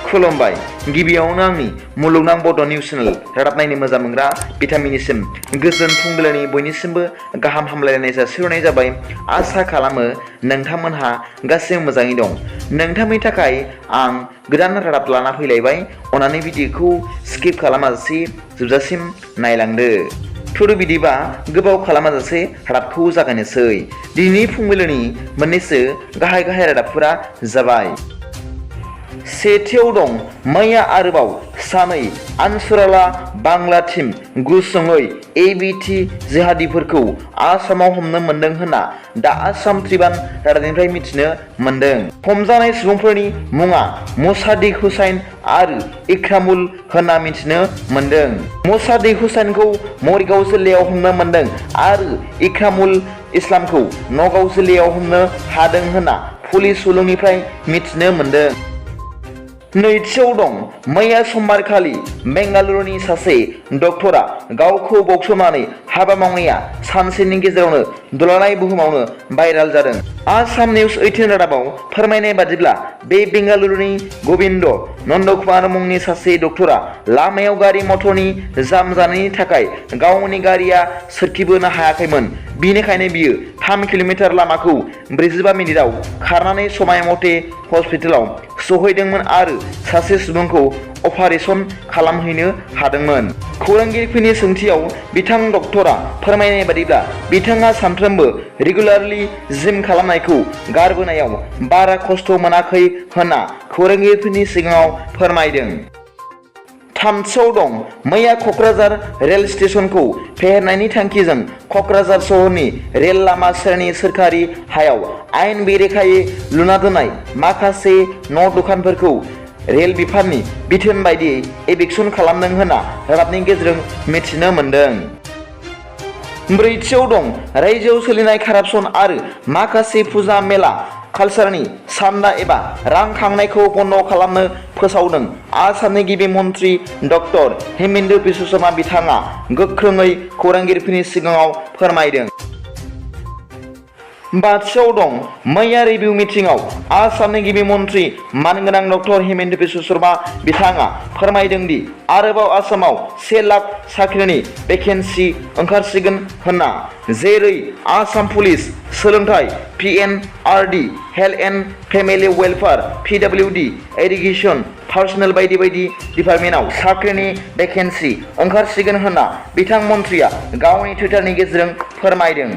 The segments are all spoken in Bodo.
खुलुमबाय गिबियावनो आंनि मुलुगनां BodoNews चेनेल रादाब नायनो मोजां मोनग्रा बिथांमोननिसिम गोजोन फुंबिलिनि बयनिसिमबो गाहाम हामलायनाय जासिहरनाय जाबाय। आसा खालामो नोंथांमोनहा गासैबो मोजाङै दं। नोंथांनि थाखाय आं गोदान रादाब लाना फैलायबाय। अन्नानै भिडिअखौ स्किप खालामाजासे जोबजासिम नायलांदो। थुदो बिदिबा गोबाव खालामाजासे रादाबखौ जागायनोसै। दिनैनि फुंबिलिनि मोननैसो गाहाय रादाबफोरा जाबाय। सेथियाव दं मैया आरोबाव सानै आनसुराला बांला टीम गुसुङै एबिटि जिहादिफोरखौ आसामाव हमनो मोनदों होनना दा आसाम ट्रिबान रादाबनिफ्राय मिथिनो मोनदों। हमजानाय सुबुंफोरनि मुङा मुसादिक हुसैन आरो इक्रामुल होनना मिथिनो मोनदों। मुसादिक हुसैनखौ मरिगाव जिल्लायाव हमनो मोनदों आरो इक्रामुल इस्लामखौ नगाव जिल्लायाव हमनो हादों होनना पुलिस सुलुंनिफ्राय मिथिनो मोनदों। नैथियाव दं मैया समबारखालि बेंगालुरुनि सासे डक्टरा गावखौ बावसोमनानै हाबा मावनाया सानसेनि गेजेरावनो दुलाराय बुहुमावनो भाइराल जादों। आसाम निउज 18 रादाबाव फोरमायनाय बादिब्ला बे बेंगालुरुनि गबिन्द नन्दकुमार मुंनि सासे डक्टरा लामायाव गारि मटरनि जाम जानायनि थाखाय गावनि गारिया सोरखिबोनो हायाखैमोन। बिनिखायनो बियो 3 किल'मिटार लामाखौ 45 मिनिटाव खारनानै समाय मथे हस्पिटालाव सहैदोंमोन आरो सासे सुबुंखौ अपारेशन खालामहैनो हादोंमोन। खौरांगिरिफोरनि सोंथियाव बिथां डक्टरा फोरमायनाय बादिब्ला बिथाङा सानफ्रोमबो रेगुलारलि जिम खालामनायखौ गारबोनायाव बारा खस्थ' मोनाखै होनना खौरांगिरिफोरनि सिगाङाव फोरमायदों। थामथियाव दं मैया क'क्राझार रेल स्टेशनखौ फेहेरनायनि थांखिजों क'क्राझार सहरनि रेल लामा सेरनि सोरखारि हायाव आयेन बेरेखायै लुना दोननाय माखासे न' दखानफोरखौ रेल बिफाननि बिथोन बायदियै एभिक्सन खालामदों होनना रादाबनि गेजेरजों मिथिनो मोनदों। ब्रैथियाव दं रायजोआव सोलिनाय कारापसन आरो माखासे फुजा मेला कालसारनि सान्दा एबा रां खांनायखौ बन्द खालामनो फोसावदों आसामनि गिबि मन्त्रि डकटर हिमन्त बिश्व शर्मा। बिथाङा गोख्रोङै खौरांगिरिफोरनि सिगाङाव फोरमायदों। बाथियाव दं मैया रिभिउ मिटिंआव आसामनि गिबि मन्त्रि मानगोनां डक्टर हिमन्त बिश्व शर्मा। बिथाङा फोरमायदों दि आरोबाव आसामाव 1 लाख साख्रिनि भेकेन्सि ओंखारसिगोन होनना, जेरै आसाम पुलिस, सोलोंथाइ, PNRD, health and family welfare, PWD, irrigation, personal बायदि डिपार्टमेन्टआव साख्रिनि भेकेन्सि ओंखारसिगोन होनना बिथां मन्थ्रिया गावनि टुइटारनि गेजेरजों फोरमायदों।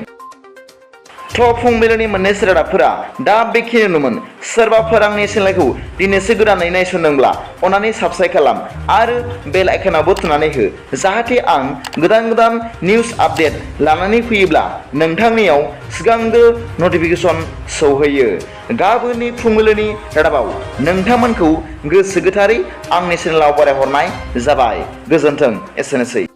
फुंबिलिनि मोननैसो रादाबफोरा दा बेखिनियानोमोन। सोरबाफोर आंनि चेनेलखौ दिनैसो गोदानै नायसनदोंब्ला अन्नानै साबस्क्राइब खालाम आरो बेल आइकनावबो थुनानै हो, जाहाथे आं गोदान निउज आपडेट लानानै फैयोब्ला नोंथांनियाव सिगांग्रो नटिफिकेसन सौहैयो। गाबोननि फुंबिलिनि रादाबाव नोंथांमोनखौ गोसो गोथारै आंनि चेनेलाव बरायहरनाय जाबाय। गोजोन्थों। एसेनोसै।